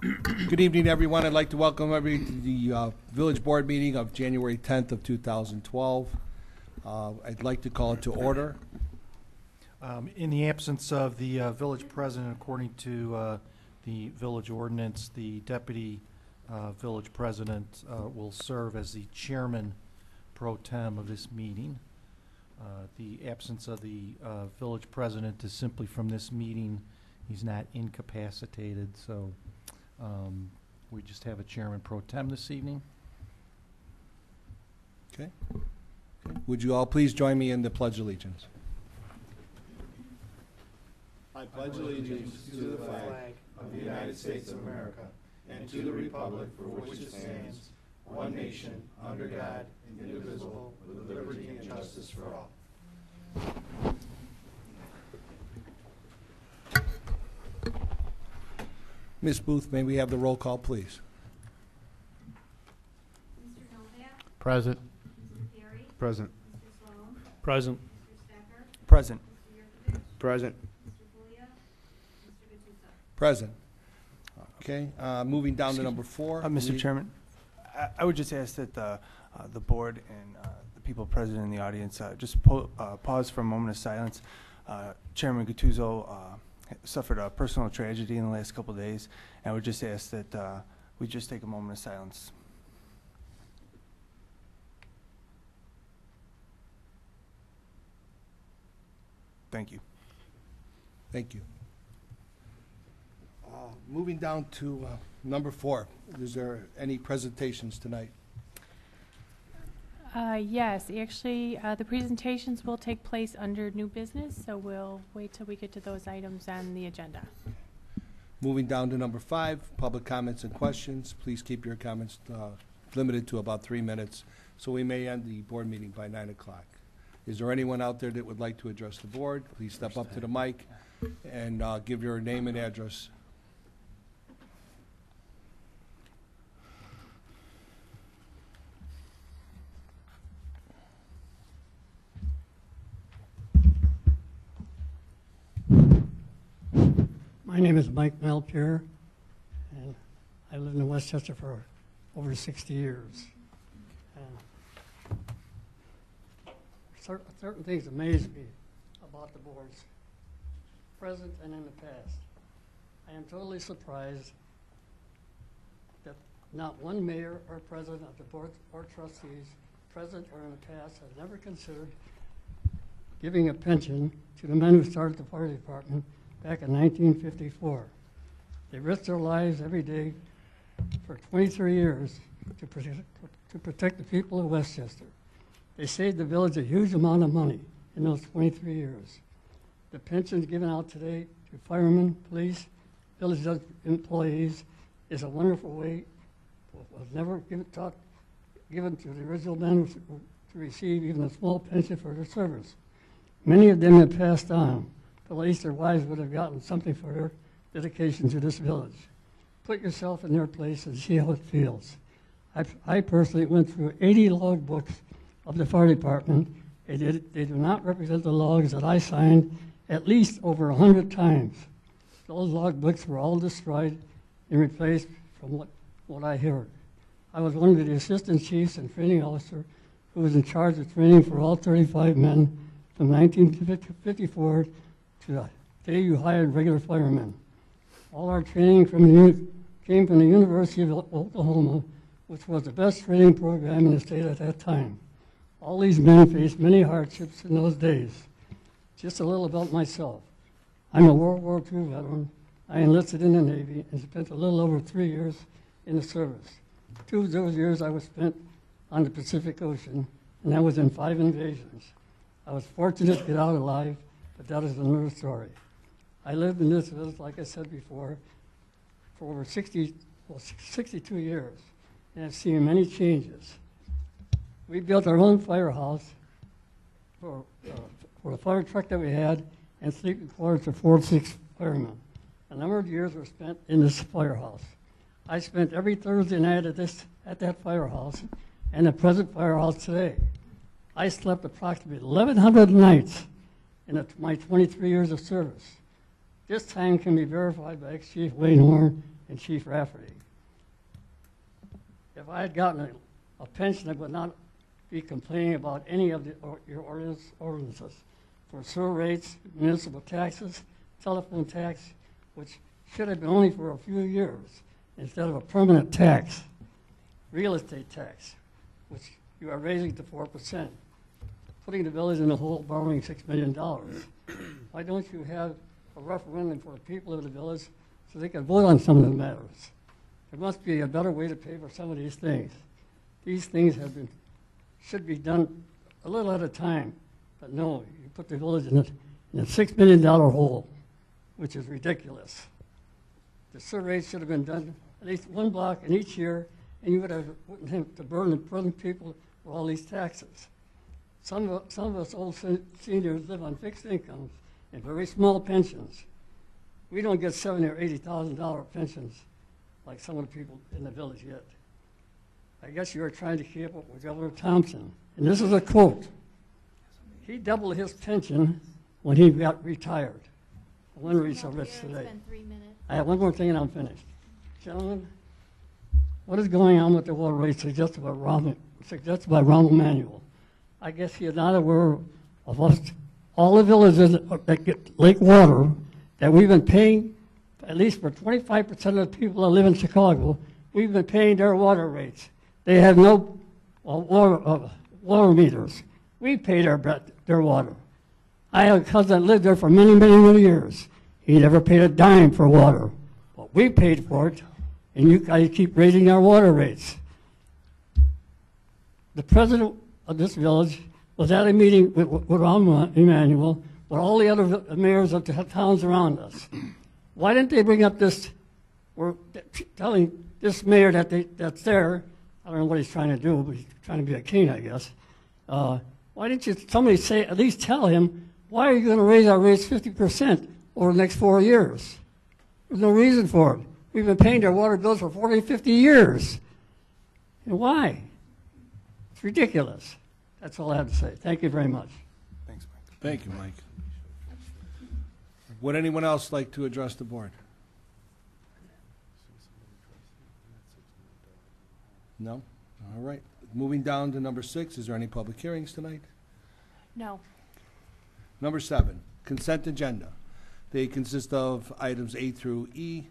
Good evening, everyone. I'd like to welcome everybody to the Village Board meeting of January 10th of 2012. I'd like to call it to order. In the absence of the village president, according to the village ordinance, the deputy village president will serve as the chairman pro tem of this meeting. The absence of the village president is simply from this meeting. He's not incapacitated, so we just have a chairman pro tem this evening. Okay. Would you all please join me in the Pledge of Allegiance? I pledge allegiance to the flag of the United States of America and to the republic for which it stands, one nation, under God, indivisible, with liberty and justice for all. Ms. Booth, may we have the roll call, please? Mr. Novak? Present. Mr. Perry? Present. Mr. Sloan? Present. Mr. Stecker? Present. Mr. Yurkovich? Present. Mr. Fulia? Mr. Gatusa? Present. Okay, moving down to number 4. Mr. Chairman, I would just ask that the board and the people present in the audience just pause for a moment of silence. Chairman Gattuso suffered a personal tragedy in the last couple of days, and I would just ask that we just take a moment of silence. Thank you. Thank you. Moving down to number 4. Is there any presentations tonight? Yes, actually, the presentations will take place under new business, so we'll wait till we get to those items on the agenda. Moving down to number 5, public comments and questions. Please keep your comments limited to about 3 minutes, so we may end the board meeting by 9 o'clock. Is there anyone out there that would like to address the board? Please step up to the mic and give your name and address. My name is Mike Malpure, and I lived in Westchester for over 60 years. Certain things amaze me about the boards, present and in the past. I am totally surprised that not one mayor or president of the board or trustees, present or in the past, has never considered giving a pension to the men who started the fire department back in 1954. They risked their lives every day for 23 years to protect the people of Westchester. They saved the village a huge amount of money in those 23 years. The pensions given out today to firemen, police, village employees is a wonderful way. Was never given to the original men to receive even a small pension for their service. Many of them have passed on. At least their wives would have gotten something for their dedication to this village. Put yourself in their place and see how it feels. I personally went through 80 log books of the fire department. They do not represent the logs that I signed at least over 100 times. Those log books were all destroyed and replaced from what I heard. I was one of the assistant chiefs and training officer who was in charge of training for all 35 men from 1954 to the day you hired regular firemen. All our training came from the University of Oklahoma, which was the best training program in the state at that time. All these men faced many hardships in those days. Just a little about myself. I'm a World War II veteran. I enlisted in the Navy and spent a little over 3 years in the service. 2 of those years I was spent on the Pacific Ocean, and I was in 5 invasions. I was fortunate to get out alive, but that is another story. I lived in this village, like I said before, for over 62 years, and I've seen many changes. We built our own firehouse for the fire truck that we had and sleeping quarters for 4 or 6 firemen. A number of years were spent in this firehouse. I spent every Thursday night at that firehouse and the present firehouse today. I slept approximately 1,100 nights in my 23 years of service. This time can be verified by ex-chief Wayne Horn and Chief Rafferty. If I had gotten a pension, I would not be complaining about any of your ordinances for sewer rates, municipal taxes, telephone tax, which should have been only for a few years instead of a permanent tax, real estate tax, which you are raising to 4%, putting the village in the hole, borrowing $6 million. Why don't you have a referendum for the people of the village so they can vote on some of the matters? There must be a better way to pay for some of these things. These things should be done a little at a time, but no, you put the village in a $6 million hole, which is ridiculous. The survey should have been done at least one block in each year, and you wouldn't have to burden the present people with all these taxes. Some of us old seniors live on fixed incomes and very small pensions. We don't get $70,000 or $80,000 pensions like some of the people in the village yet. I guess you are trying to keep up with Governor Thompson. And this is a quote. He doubled his pension when he got retired. I wonder he's so rich today. I have one more thing and I'm finished. Gentlemen, what is going on with the water rates suggested by Rahm Emanuel? I guess he is not aware of us, all the villages that get lake water that we've been paying, at least for 25% of the people that live in Chicago, we've been paying their water rates. They have no water meters. We pay their water. I have a cousin that lived there for many, many, many years. He never paid a dime for water. But we paid for it, and you guys keep raising our water rates. The president of this village was at a meeting with Rahm Emanuel with all the other mayors of the towns around us. Why didn't they bring up this? We're telling this mayor that's there, I don't know what he's trying to do, but he's trying to be a king, I guess. Why didn't somebody say, at least tell him, why are you going to raise our rates 50% over the next 4 years? There's no reason for it. We've been paying their water bills for 40, 50 years. And why? It's ridiculous. That's all I have to say. Thank you very much. Thanks, Mike. Thank you, Mike. Would anyone else like to address the board? No? All right. Moving down to number 6, is there any public hearings tonight? No. Number 7, consent agenda. They consist of items A through E,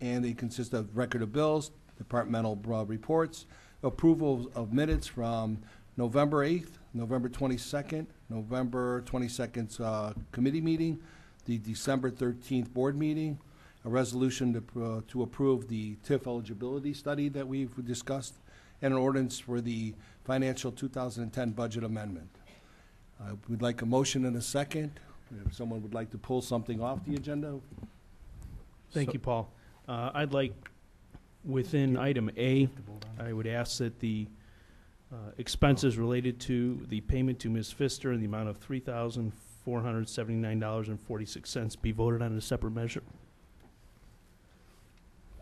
and they consist of record of bills, departmental reports, approval of minutes from November 8th, November 22nd, November 22nd's committee meeting, the December 13th board meeting, a resolution to approve the TIF eligibility study that we've discussed, and an ordinance for the financial 2010 budget amendment. We'd like a motion and a second. If someone would like to pull something off the agenda. Thank you, Paul. I'd like, within item A, I would ask that the expenses related to the payment to Ms. Pfister in the amount of $3,479.46 be voted on in a separate measure.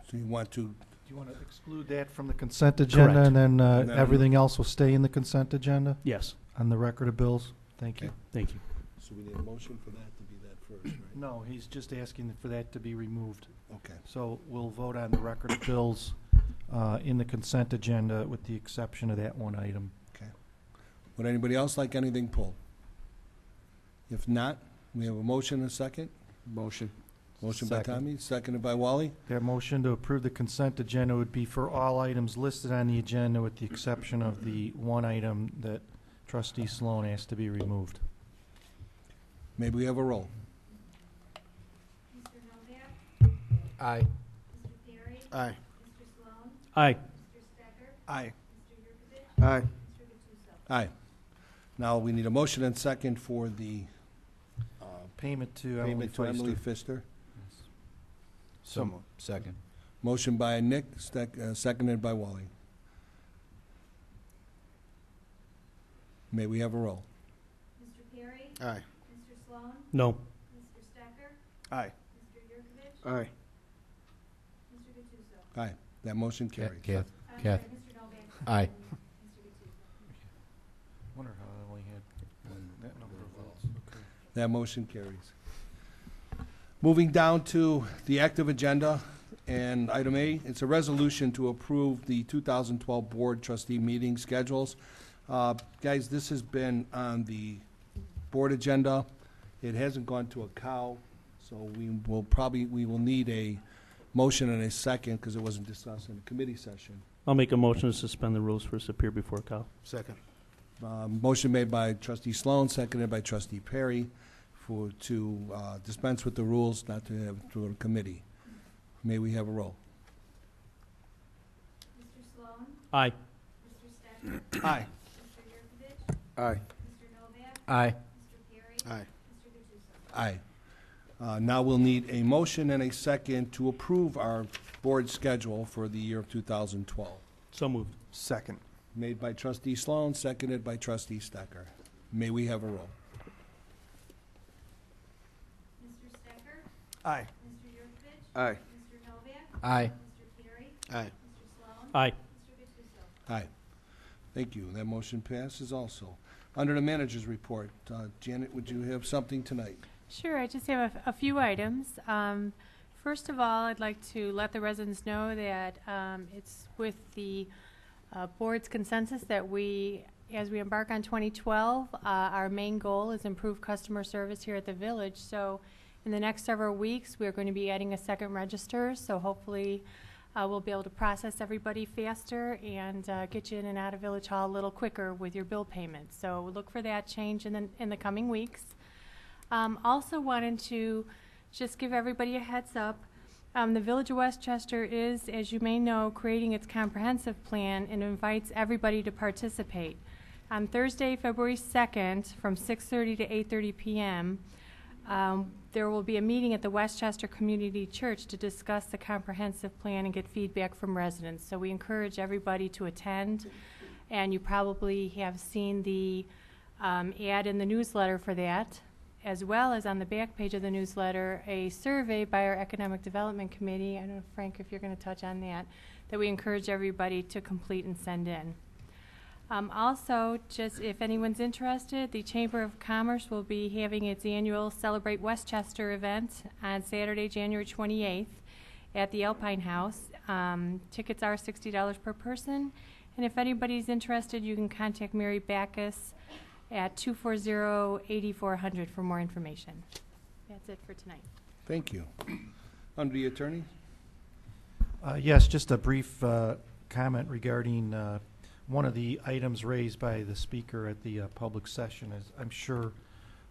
So you want to, Do you want to exclude that from the consent agenda, Correct. and then And then- everything else will stay in the consent agenda Yes, on the record of bills? Thank you. Okay. thank you. so we need a motion for that to be that first, right? No, he's just asking for that to be removed. Okay. So we'll vote on the record of bills in the consent agenda with the exception of that one item. Would anybody else like anything pulled? If not, we have a motion and a second. Motion. Motion by Second. Tommy, seconded by Wally. That motion to approve the consent agenda would be for all items listed on the agenda with the exception of the one item that Trustee Sloan asked to be removed. Maybe we have a roll. Mr. Novak? Aye. Mr. Perry? Aye. Mr. Sloan? Aye. Mr. Stecker? Aye. Mr. Yurkovich? Aye. Mr. Gattuso? Aye. Now, we need a motion and second for the Payment to Emily payment to Emily Pfister. Pfister. So moved. Second. Motion by Nick, seconded by Wally. May we have a roll? Mr. Perry? Aye. Mr. Sloan? No. Mr. Stecker? Aye. Mr. Yurkovich? Aye. Mr. Gattuso? Aye. That motion carries. I'm Kath. sorry, Mr. Novak? Aye. Mr. Gattuso? Wonder how I only had that number of votes. Okay. That motion carries. Moving down to the active agenda, And item A, it's a resolution to approve the 2012 Board Trustee meeting schedules. Guys, this has been on the board agenda. It hasn't gone to a cow, so we will need a motion and a second because it wasn't discussed in the committee session. I'll make a motion to suspend the rules for appear before Cal. Second. Motion made by trustee Sloan, seconded by trustee Perry to dispense with the rules, not to have it through a committee. May we have a roll? Mr. Sloan? Aye. Mr. Stecker? Aye. Mr. Yurkovich? Aye. Mr. Novak? Aye. Mr. Perry? Aye. Mr. Gattuso? Aye. Now we'll need a motion and a second to approve our board schedule for the year of 2012. So moved. Second. Made by trustee Sloan, seconded by trustee Stecker. May we have a roll? Mr. Stecker? Aye. Mr. Yurkovich? Aye. Mr. Novak? Aye. Mr. Perry? Aye. Mr. Sloan? Aye. Mr. Gattuso? Aye. Thank you. That motion passes also. Under the manager's report, Janet, would you have something tonight? Sure, I just have a few items. First of all, I'd like to let the residents know that it's with the board's consensus that as we embark on 2012, our main goal is improve customer service here at the village. So in the next several weeks, we're going to be adding a second register, so hopefully we'll be able to process everybody faster and get you in and out of Village Hall a little quicker with your bill payments. So look for that change in the coming weeks. Also wanted to just give everybody a heads up. The Village of Westchester is, as you may know, creating its comprehensive plan and invites everybody to participate. On Thursday, February 2nd, from 6:30 to 8:30 p.m., there will be a meeting at the Westchester Community Church to discuss the comprehensive plan and get feedback from residents. So we encourage everybody to attend, and you probably have seen the ad in the newsletter for that, as well as on the back page of the newsletter, a survey by our Economic Development Committee, I don't know, Frank, if you're going to touch on that we encourage everybody to complete and send in. Also, just if anyone's interested, the Chamber of Commerce will be having its annual Celebrate Westchester event on Saturday, January 28th at the Alpine House. Tickets are $60 per person, and if anybody's interested, you can contact Mary Backus at 240-8400 for more information. That's it for tonight. Thank you. Under the attorney? Yes, just a brief comment regarding one of the items raised by the speaker at the public session. As I'm sure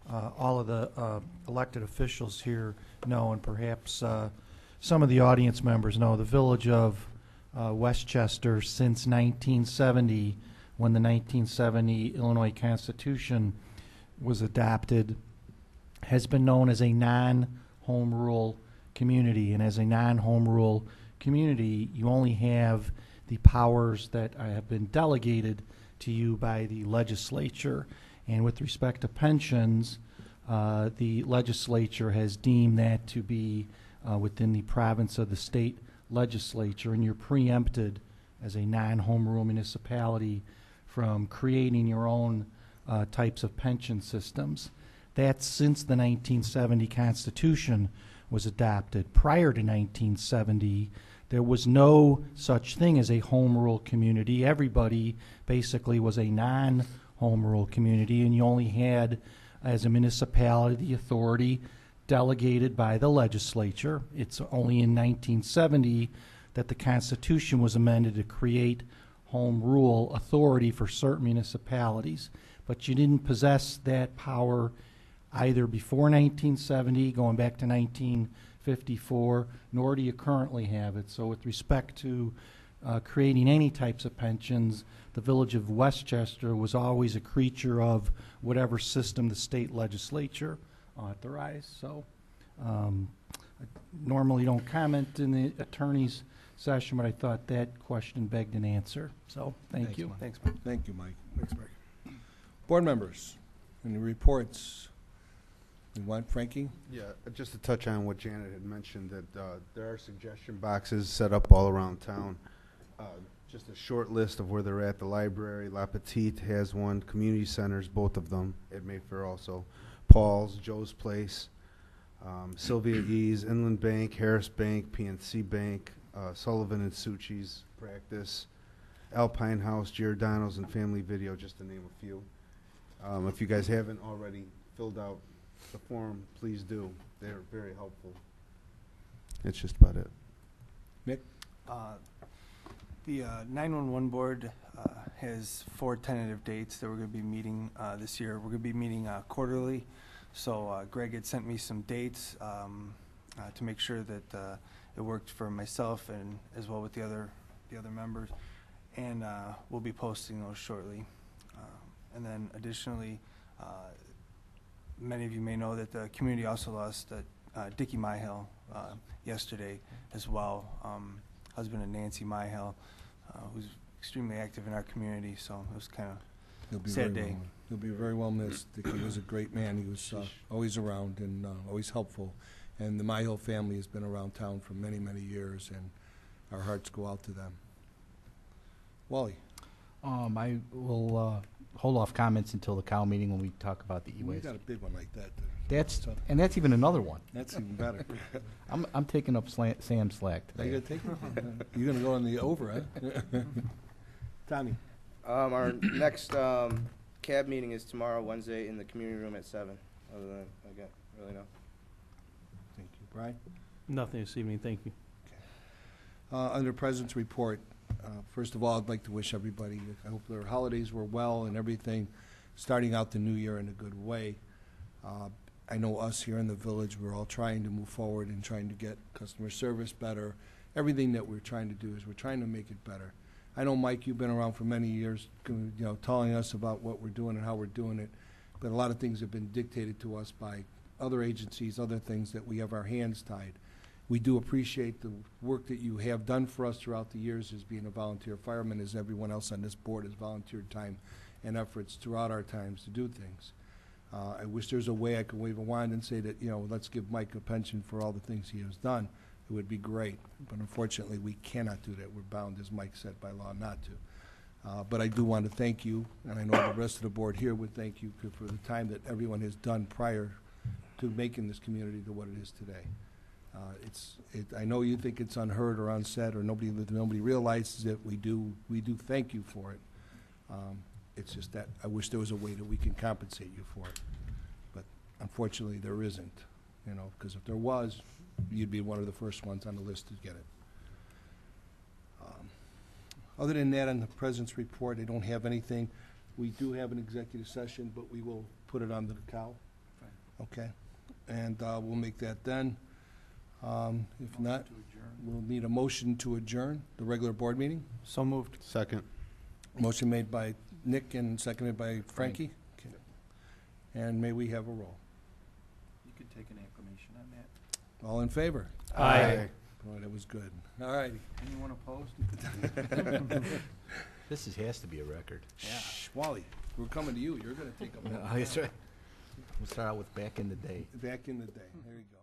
all of the elected officials here know, and perhaps some of the audience members know, the Village of Westchester since 1970, when the 1970 Illinois Constitution was adopted, has been known as a non-home rule community. And as a non-home rule community, you only have the powers that have been delegated to you by the legislature. And with respect to pensions, the legislature has deemed that to be within the province of the state legislature, and you're preempted as a non-home rule municipality from creating your own types of pension systems. That's since the 1970 Constitution was adopted. Prior to 1970, there was no such thing as a home rule community. Everybody basically was a non-home rule community, and you only had, as a municipality, the authority delegated by the legislature. It's only in 1970 that the Constitution was amended to create home rule authority for certain municipalities. But you didn't possess that power either before 1970, going back to 1954, nor do you currently have it. So with respect to creating any types of pensions, the Village of Westchester was always a creature of whatever system the state legislature authorized. So I normally don't comment in the attorney's session, but I thought that question begged an answer. So thank Thanks, you. Mike. Thanks, Mike. Thank you, Mike. Thanks, Mike. Board members, any reports? You want, Frankie? Yeah, just to touch on what Janet had mentioned, that there are suggestion boxes set up all around town. Just a short list of where they're at. The library, La Petite has one, community centers, both of them, at Mayfair also, Paul's, Joe's Place. Sylvia E's, Inland Bank, Harris Bank, PNC Bank, Sullivan and Suchi's practice, Alpine House, Giordano's, and Family Video, just to name a few. If you guys haven't already filled out the form, please do. They're very helpful. That's just about it. Mick? The 911 board has 4 tentative dates that we're going to be meeting this year. We're going to be meeting quarterly. So Greg had sent me some dates to make sure that it worked for myself and as well with the other members. And we'll be posting those shortly. And then additionally, many of you may know that the community also lost Dickie Myhill yesterday as well. Husband of Nancy Myhill, who's extremely active in our community, so it was kind of sad day. He'll be very well missed. He was a great man. He was always around and always helpful. And the Myhill family has been around town for many, many years, and our hearts go out to them. Wally? I will hold off comments until the cow meeting when we talk about the We e-waste. got a big one like that. That's even another one. That's even better. I'm taking up Sam's slack Are you today. gonna take it? You're gonna go on the over, huh? Tommy? Our next CAB meeting is tomorrow, Wednesday, in the community room at 7. Other than that, I got really no. Thank you. Brian? Nothing this evening, thank you. Under President's report, first of all, I'd like to wish everybody, I hope their holidays were well and everything, starting out the new year in a good way. I know us here in the village, we're all trying to move forward and trying to get customer service better. Everything that we're trying to do is we're trying to make it better. I know, Mike, you've been around for many years, telling us about what we're doing and how we're doing it, but a lot of things have been dictated to us by other agencies, other things that we have our hands tied. We do appreciate the work that you have done for us throughout the years as being a volunteer fireman, as everyone else on this board has volunteered time and efforts throughout our times to do things. I wish there's a way I could wave a wand and say that, let's give Mike a pension for all the things he has done. It would be great, but unfortunately, we cannot do that. We're bound, as Mike said, by law not to. But I do want to thank you, and I know the rest of the board here would thank you for the time that everyone has done prior to making this community to what it is today. I know you think it's unheard or unsaid, or nobody realizes it. We do thank you for it. It's just that I wish there was a way that we can compensate you for it, but unfortunately there isn't. Because if there was, you'd be one of the first ones on the list to get it. Other than that, on the President's report, I don't have anything. We do have an executive session, but we will put it on the cow. Okay, and we'll make that then. If not, we'll need a motion to adjourn the regular board meeting. So moved. Second. Motion made by Nick and seconded by Frankie. Okay. And may we have a roll? You could take an acclamation on that. All in favor? Aye. Boy, that was good. All righty. Anyone opposed? This has to be a record. Shh, Wally, we're coming to you. You're going to take a That's right. We'll start out with back in the day. Back in the day. There you go.